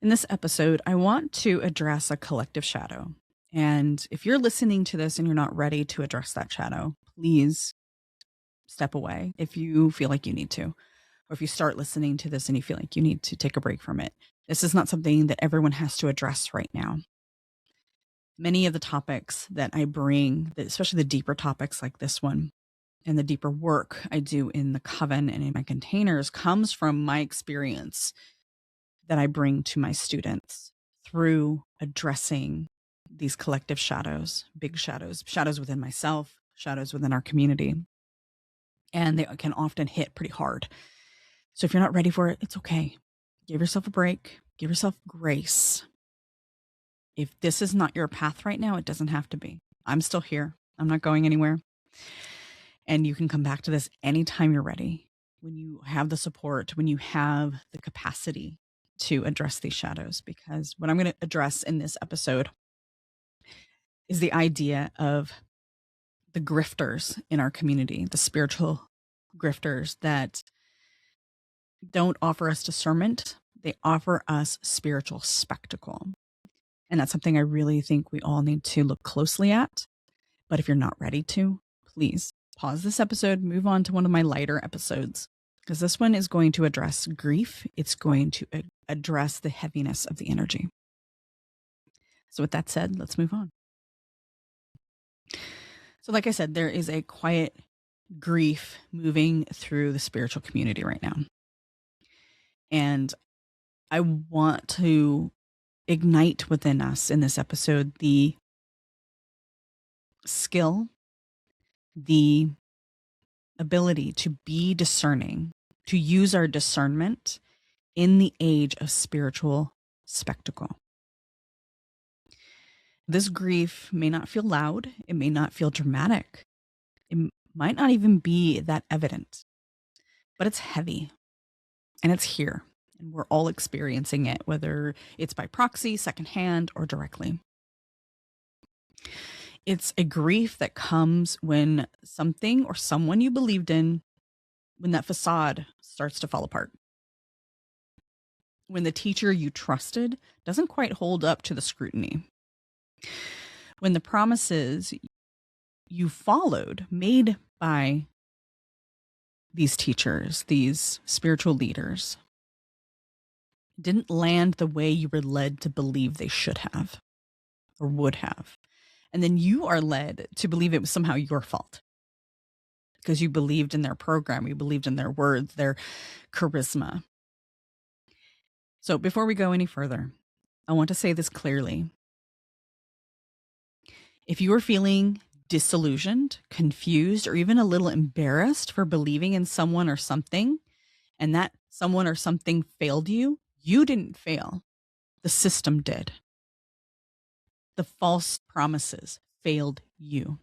In this episode, I want to address a collective shadow. And if you're listening to this and you're not ready to address that shadow, please step away if you feel like you need to. Or if you start listening to this and you feel like you need to take a break from it. This is not something that everyone has to address right now. Many of the topics that I bring, especially the deeper topics like this one, and the deeper work I do in the coven and in my containers, comes from my experience that I bring to my students through addressing these collective shadows, big shadows, shadows within myself, shadows within our community. And they can often hit pretty hard. So if you're not ready for it, it's okay. Give yourself a break, give yourself grace. If this is not your path right now, it doesn't have to be. I'm still here. I'm not going anywhere. And you can come back to this anytime you're ready, when you have the support, when you have the capacity to address these shadows. Because what I'm going to address in this episode is the idea of the grifters in our community, the spiritual grifters that don't offer us discernment. They offer us spiritual spectacle. And that's something I really think we all need to look closely at. But if you're not ready to, please pause this episode, move on to one of my lighter episodes, because this one is going to address grief. It's going to address the heaviness of the energy. So with that said, let's move on. So like I said, there is a quiet grief moving through the spiritual community right now. And I want to ignite within us in this episode the skill, the ability to be discerning, to use our discernment in the age of spiritual spectacle. This grief may not feel loud. It may not feel dramatic. It might not even be that evident, but it's heavy and it's here. And we're all experiencing it, whether it's by proxy, secondhand, or directly. It's a grief that comes when something or someone you believed in, when that facade starts to fall apart. When the teacher you trusted doesn't quite hold up to the scrutiny. When the promises you followed, made by these teachers, these spiritual leaders, didn't land the way you were led to believe they should have or would have. And then you are led to believe it was somehow your fault because you believed in their program, you believed in their words, their charisma. So before we go any further, I want to say this clearly. If you are feeling disillusioned, confused, or even a little embarrassed for believing in someone or something, and that someone or something failed you, you didn't fail. The system did. The false promises failed you.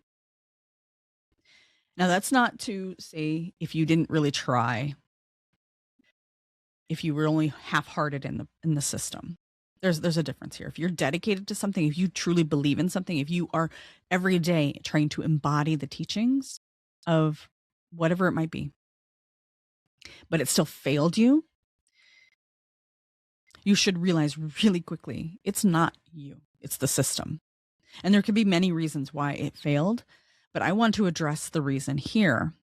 Now, that's not to say if you didn't really try, if you were only half-hearted in the system. There's a difference here. If you're dedicated to something, if you truly believe in something, if you are every day trying to embody the teachings of whatever it might be, but it still failed you, you should realize really quickly, it's not you, it's the system. And there could be many reasons why it failed, but I want to address the reason here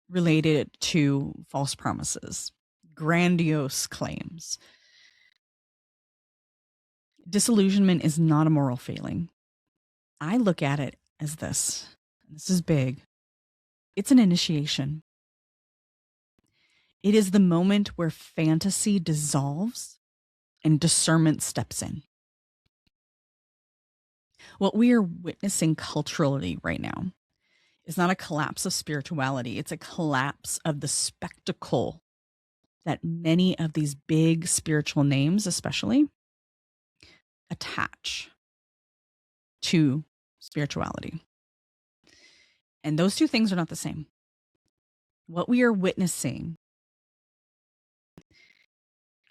related to false promises, grandiose claims. Disillusionment is not a moral failing. I look at it as this, and this is big. It's an initiation. It is the moment where fantasy dissolves and discernment steps in. What we are witnessing culturally right now is not a collapse of spirituality. It's a collapse of the spectacle that many of these big spiritual names, especially, attach to spirituality. And those two things are not the same. What we are witnessing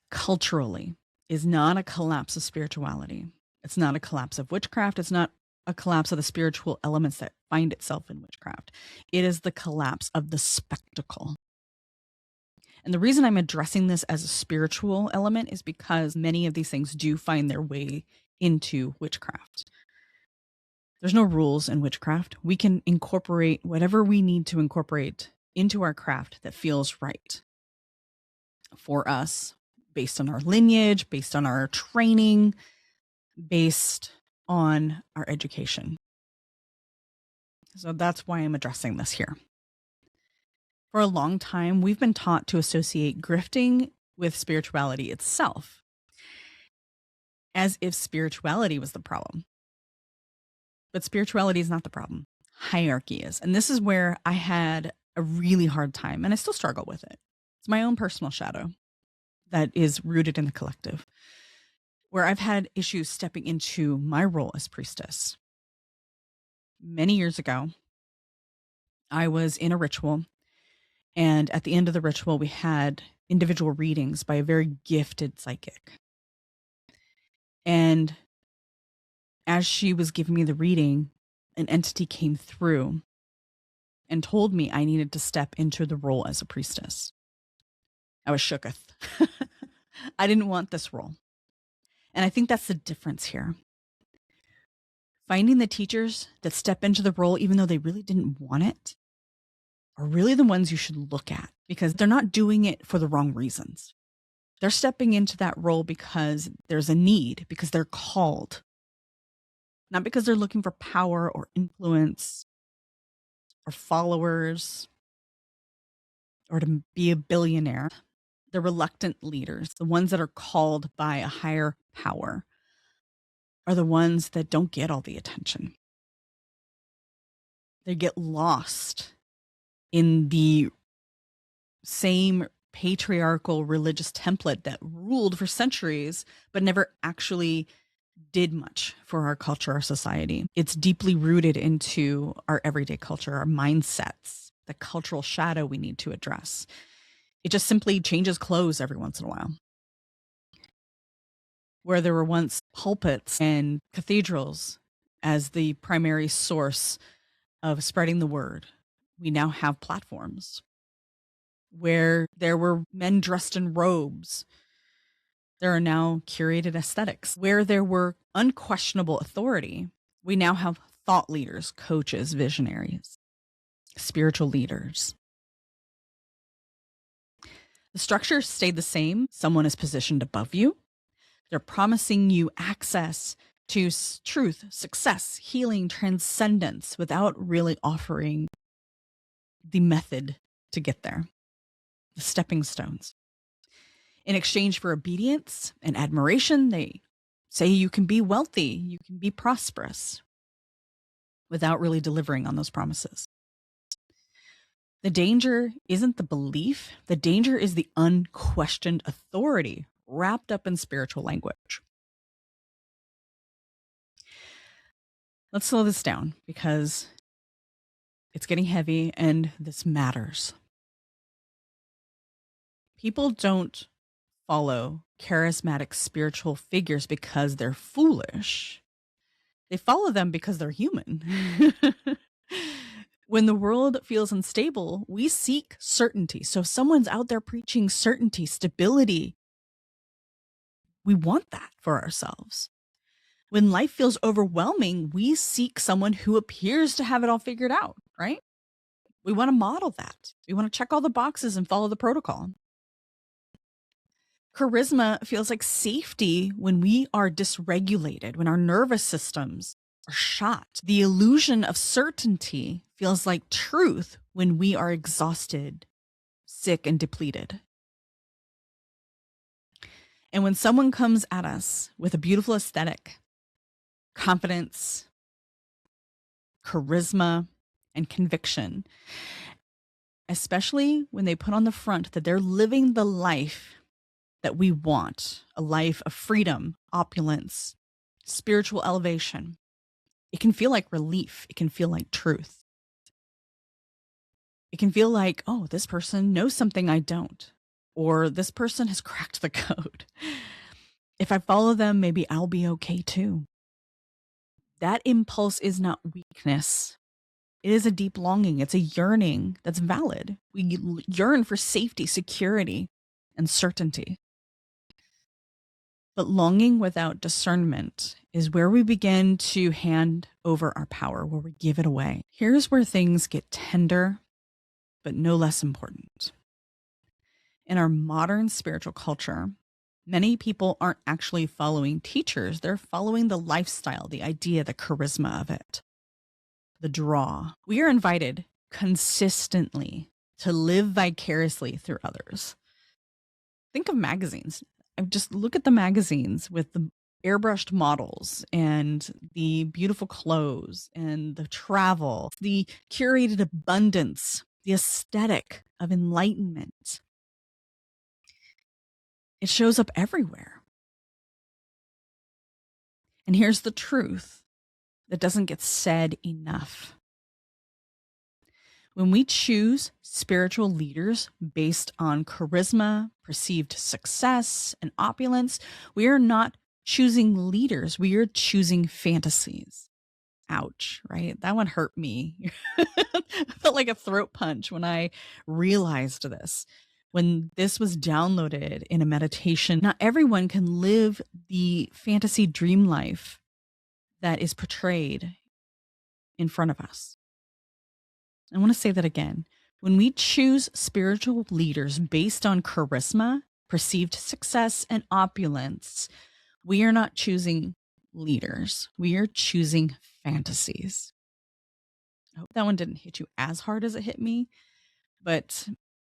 culturally is not a collapse of spirituality. It's not a collapse of witchcraft. It's not a collapse of the spiritual elements that find itself in witchcraft. It is the collapse of the spectacle. And the reason I'm addressing this as a spiritual element is because many of these things do find their way into witchcraft. There's no rules in witchcraft. We can incorporate whatever we need to incorporate into our craft that feels right for us, based on our lineage, based on our training, based on our education. So that's why I'm addressing this here. For a long time, we've been taught to associate grifting with spirituality itself, as if spirituality was the problem. But spirituality is not the problem. Hierarchy is. And this is where I had a really hard time, and I still struggle with it. It's my own personal shadow that is rooted in the collective, where I've had issues stepping into my role as priestess. Many years ago, I was in a ritual, and at the end of the ritual, we had individual readings by a very gifted psychic. And as she was giving me the reading, an entity came through and told me I needed to step into the role as a priestess. I was shooketh. I didn't want this role. And I think that's the difference here. Finding the teachers that step into the role even though they really didn't want it are really the ones you should look at, because they're not doing it for the wrong reasons. They're stepping into that role because there's a need, because they're called, not because they're looking for power or influence or followers or to be a billionaire. The reluctant leaders, the ones that are called by a higher power, are the ones that don't get all the attention. They get lost in the same patriarchal religious template that ruled for centuries, but never actually did much for our culture, our society. It's deeply rooted into our everyday culture, our mindsets, the cultural shadow we need to address. It just simply changes clothes every once in a while. Where there were once pulpits and cathedrals as the primary source of spreading the word, we now have platforms. Where there were men dressed in robes, there are now curated aesthetics. Where there were unquestionable authority, we now have thought leaders, coaches, visionaries, spiritual leaders. The structure stayed the same. Someone is positioned above you. They're promising you access to truth, success, healing, transcendence without really offering the method to get there, the stepping stones. In exchange for obedience and admiration, they say you can be wealthy, you can be prosperous, without really delivering on those promises. The danger isn't the belief, the danger is the unquestioned authority wrapped up in spiritual language. Let's slow this down because it's getting heavy and this matters. People don't follow charismatic spiritual figures because they're foolish. They follow them because they're human. When the world feels unstable, we seek certainty. So if someone's out there preaching certainty, stability, we want that for ourselves. When life feels overwhelming, we seek someone who appears to have it all figured out, right? We want to model that. We want to check all the boxes and follow the protocol. Charisma feels like safety when we are dysregulated, when our nervous systems are shot. The illusion of certainty feels like truth when we are exhausted, sick, and depleted. And when someone comes at us with a beautiful aesthetic, confidence, charisma, and conviction, especially when they put on the front that they're living the life that we want, a life of freedom, opulence, spiritual elevation, it can feel like relief. It can feel like truth. It can feel like, oh, this person knows something I don't, or this person has cracked the code. If I follow them, maybe I'll be okay too. That impulse is not weakness. It is a deep longing. It's a yearning that's valid. We yearn for safety, security, and certainty. But longing without discernment is where we begin to hand over our power, where we give it away. Here's where things get tender, but no less important. In our modern spiritual culture, many people aren't actually following teachers. They're following the lifestyle, the idea, the charisma of it, the draw. We are invited consistently to live vicariously through others. Think of magazines. Just look at the magazines with the airbrushed models and the beautiful clothes and the travel, the curated abundance, the aesthetic of enlightenment. It shows up everywhere. And here's the truth that doesn't get said enough. When we choose spiritual leaders based on charisma, perceived success, and opulence, we are not choosing leaders. We are choosing fantasies. Ouch, right? That one hurt me. It felt like a throat punch when I realized this. When this was downloaded in a meditation, not everyone can live the fantasy dream life that is portrayed in front of us. I want to say that again. When we choose spiritual leaders based on charisma, perceived success, and opulence, we are not choosing leaders. We are choosing fantasies. I hope that one didn't hit you as hard as it hit me, but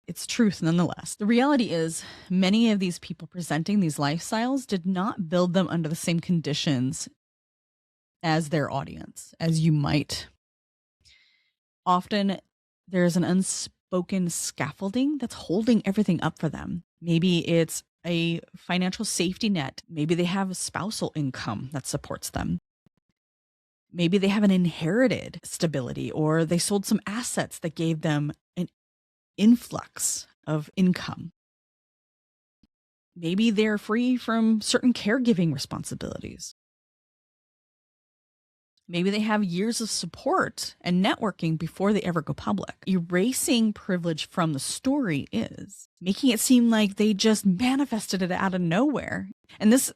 it's truth nonetheless. The reality is, many of these people presenting these lifestyles did not build them under the same conditions as their audience, as you might. Often there's an unspoken scaffolding that's holding everything up for them. Maybe it's a financial safety net. Maybe they have a spousal income that supports them. Maybe they have an inherited stability, or they sold some assets that gave them an influx of income. Maybe they're free from certain caregiving responsibilities. Maybe they have years of support and networking before they ever go public. Erasing privilege from the story is making it seem like they just manifested it out of nowhere. And this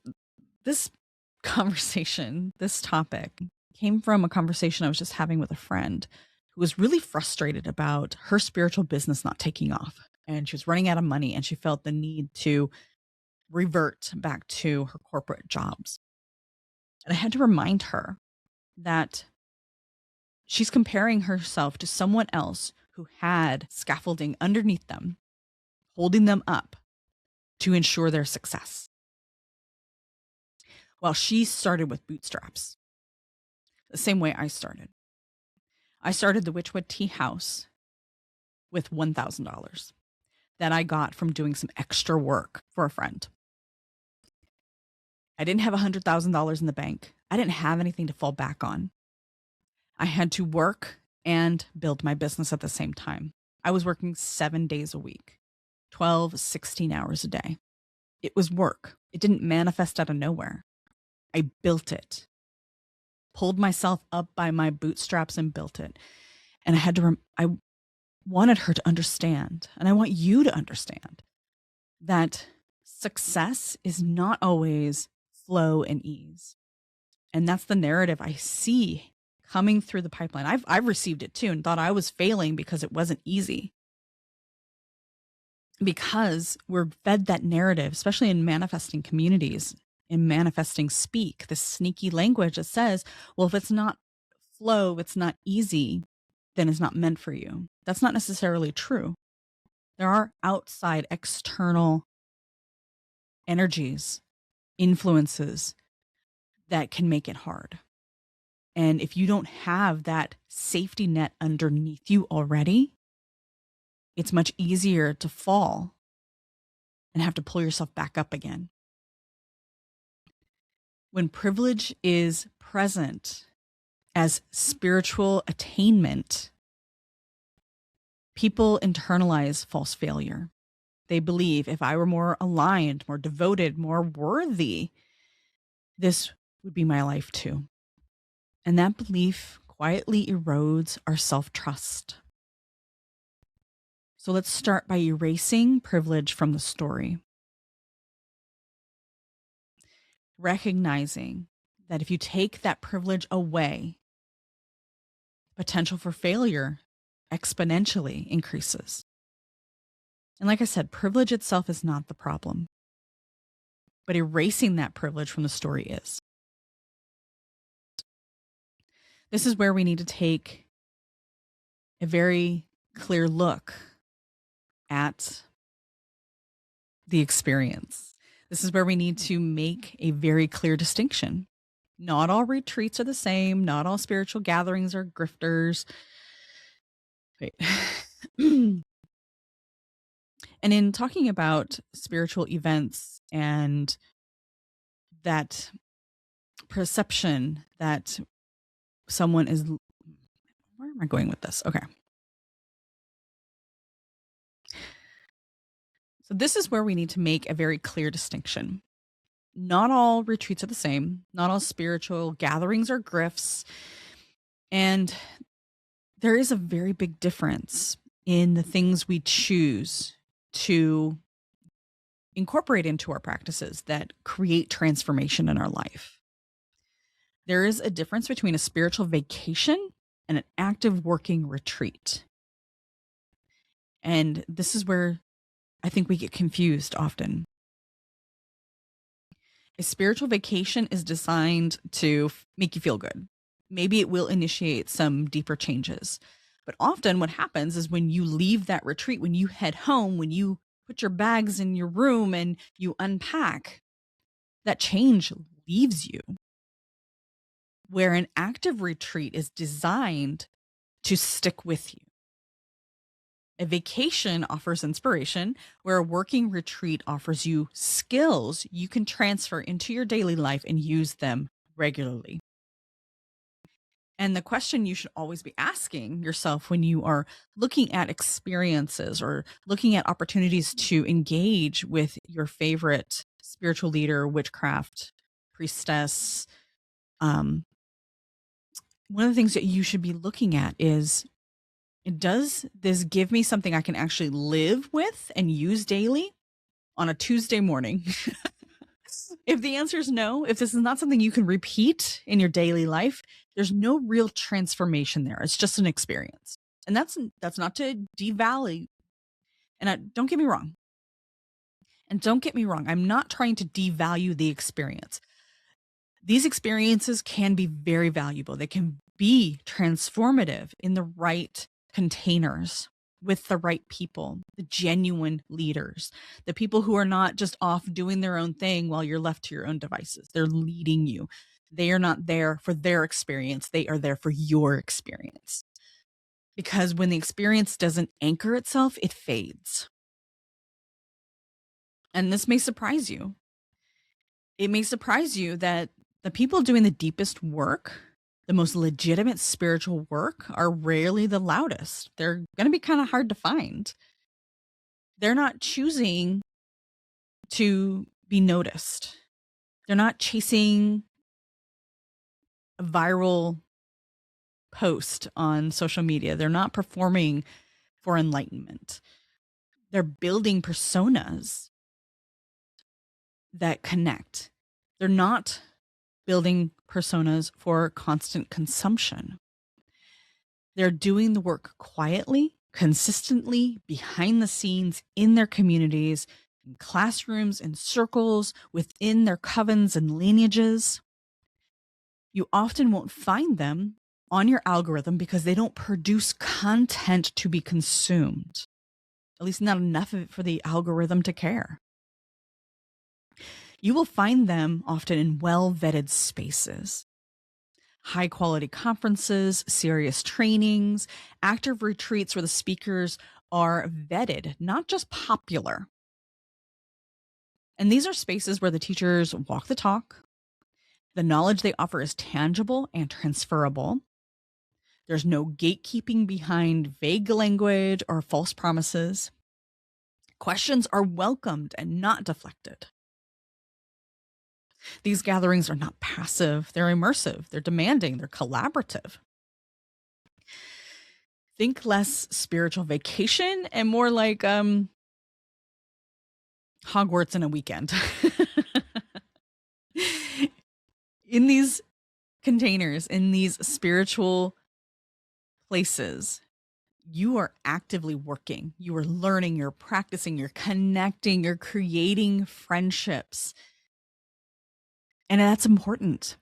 conversation, this topic, came from a conversation I was just having with a friend who was really frustrated about her spiritual business not taking off. And she was running out of money, and she felt the need to revert back to her corporate jobs. And I had to remind her that she's comparing herself to someone else who had scaffolding underneath them, holding them up to ensure their success. Well, she started with bootstraps, the same way I started. I started the Witchwood Tea House with $1,000 that I got from doing some extra work for a friend. I didn't have $100,000 in the bank. I didn't have anything to fall back on. I had to work and build my business at the same time. I was working 7 days a week, 12, 16 hours a day. It was work. It didn't manifest out of nowhere. I built it, pulled myself up by my bootstraps and built it. And I wanted her to understand, and I want you to understand, that success is not always flow and ease. And that's the narrative I see coming through the pipeline. I've received it too, and thought I was failing because it wasn't easy. Because we're fed that narrative, especially in manifesting communities, in manifesting speak, this sneaky language that says, well, if it's not flow, it's not easy, then it's not meant for you. That's not necessarily true. There are outside, external energies, influences that can make it hard. And if you don't have that safety net underneath you already, it's much easier to fall and have to pull yourself back up again. When privilege is present as spiritual attainment, people internalize false failure. They believe, if I were more aligned, more devoted, more worthy, this would be my life too. And that belief quietly erodes our self-trust. So let's start by erasing privilege from the story. Recognizing that if you take that privilege away, potential for failure exponentially increases. And like I said, privilege itself is not the problem, but erasing that privilege from the story is. This is where we need to take a very clear look at the experience. This is where we need to make a very clear distinction. Not all retreats are the same. Not all spiritual gatherings are grifters. Wait. And in talking about spiritual events and that perception that someone is, where am I going with this? Okay. So this is where we need to make a very clear distinction. Not all retreats are the same. Not all spiritual gatherings are grifts. And there is a very big difference in the things we choose to incorporate into our practices that create transformation in our life. There is a difference between a spiritual vacation and an active working retreat. And this is where I think we get confused often. A spiritual vacation is designed to make you feel good. Maybe it will initiate some deeper changes. But often what happens is when you leave that retreat, when you head home, when you put your bags in your room and you unpack, that change leaves you. Where an active retreat is designed to stick with you. A vacation offers inspiration, where a working retreat offers you skills you can transfer into your daily life and use them regularly. And the question you should always be asking yourself when you are looking at experiences or looking at opportunities to engage with your favorite spiritual leader, witchcraft, priestess, one of the things that you should be looking at is, does this give me something I can actually live with and use daily on a Tuesday morning? If the answer is no, if this is not something you can repeat in your daily life, there's no real transformation there. It's just an experience. And that's not to devalue. And don't get me wrong. And don't get me wrong, I'm not trying to devalue the experience. These experiences can be very valuable. They can be transformative in the right containers with the right people, the genuine leaders, the people who are not just off doing their own thing while you're left to your own devices. They're leading you. They are not there for their experience. They are there for your experience. Because when the experience doesn't anchor itself, it fades. And this may surprise you. It may surprise you that the people doing the deepest work, the most legitimate spiritual work, are rarely the loudest. They're going to be kind of hard to find. They're not choosing to be noticed. They're not chasing a viral post on social media. They're not performing for enlightenment. They're building personas that connect. They're not building personas for constant consumption. They're doing the work quietly, consistently, behind the scenes, in their communities, in classrooms, in circles, within their covens and lineages. You often won't find them on your algorithm because they don't produce content to be consumed. At least not enough of it for the algorithm to care. You will find them often in well-vetted spaces. High quality conferences, serious trainings, active retreats where the speakers are vetted, not just popular. And these are spaces where the teachers walk the talk. The knowledge they offer is tangible and transferable. There's no gatekeeping behind vague language or false promises. Questions are welcomed and not deflected. These gatherings are not passive, they're immersive, they're demanding, they're collaborative. Think less spiritual vacation and more like Hogwarts in a weekend. In these containers, in these spiritual places, you are actively working, you are learning, you're practicing, you're connecting, you're creating friendships. And that's important.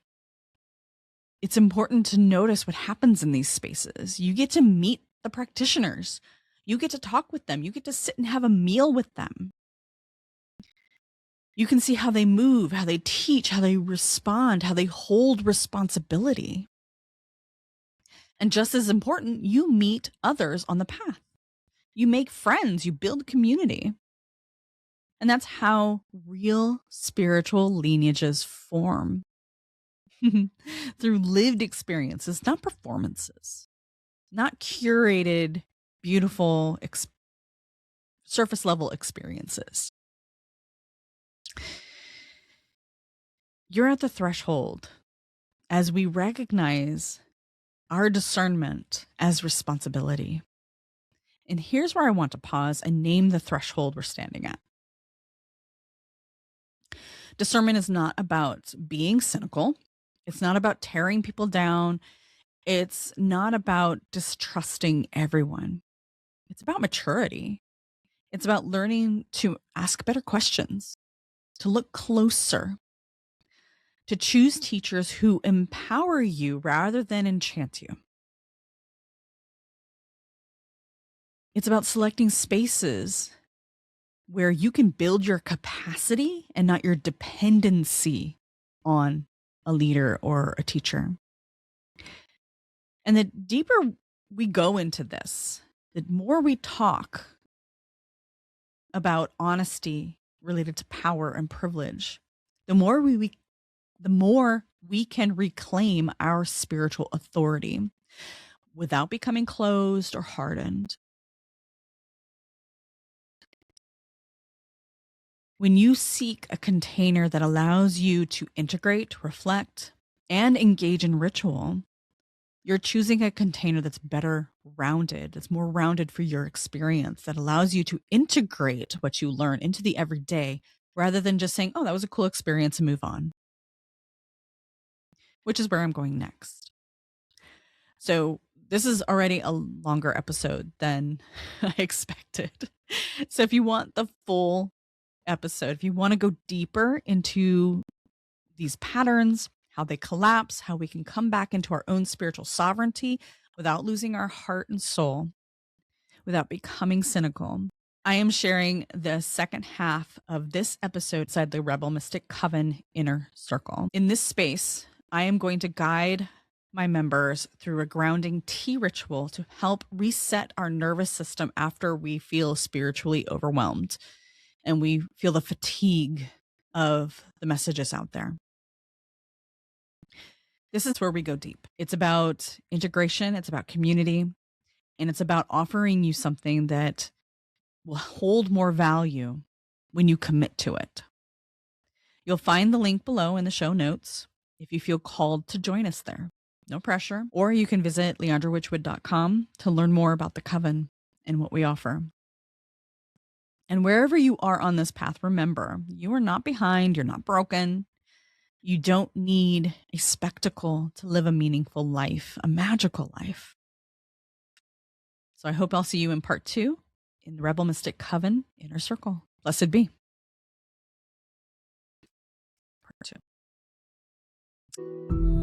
It's important to notice what happens in these spaces. You get to meet the practitioners. You get to talk with them. You get to sit and have a meal with them. You can see how they move, how they teach, how they respond, how they hold responsibility. And just as important, you meet others on the path. You make friends, you build community. And that's how real spiritual lineages form. Through lived experiences, not performances, not curated, beautiful, surface level experiences. You're at the threshold as we recognize our discernment as responsibility. And here's where I want to pause and name the threshold we're standing at. Discernment is not about being cynical. It's not about tearing people down. It's not about distrusting everyone. It's about maturity. It's about learning to ask better questions, to look closer, to choose teachers who empower you rather than enchant you. It's about selecting spaces where you can build your capacity and not your dependency on a leader or a teacher. And the deeper we go into this, the more we talk about honesty related to power and privilege, the more we can reclaim our spiritual authority without becoming closed or hardened. When you seek a container that allows you to integrate, reflect, and engage in ritual, you're choosing a container that's better rounded, that's more rounded for your experience, that allows you to integrate what you learn into the everyday rather than just saying, oh, that was a cool experience and move on, which is where I'm going next. So this is already a longer episode than I expected. So if you want the full episode, if you want to go deeper into these patterns, how they collapse, how we can come back into our own spiritual sovereignty without losing our heart and soul, without becoming cynical, I am sharing the second half of this episode inside the Rebel Mystic Coven Inner Circle. In this space, I am going to guide my members through a grounding tea ritual to help reset our nervous system after we feel spiritually overwhelmed and we feel the fatigue of the messages out there. This is where we go deep. It's about integration, it's about community, and it's about offering you something that will hold more value when you commit to it. You'll find the link below in the show notes if you feel called to join us there. No pressure. Or you can visit leandrawitchwood.com to learn more about the coven and what we offer. And wherever you are on this path, remember, you are not behind, you're not broken. You don't need a spectacle to live a meaningful life, a magical life. So I hope I'll see you in part 2 in the Rebel Mystic Coven Inner Circle. Blessed be. Part 2.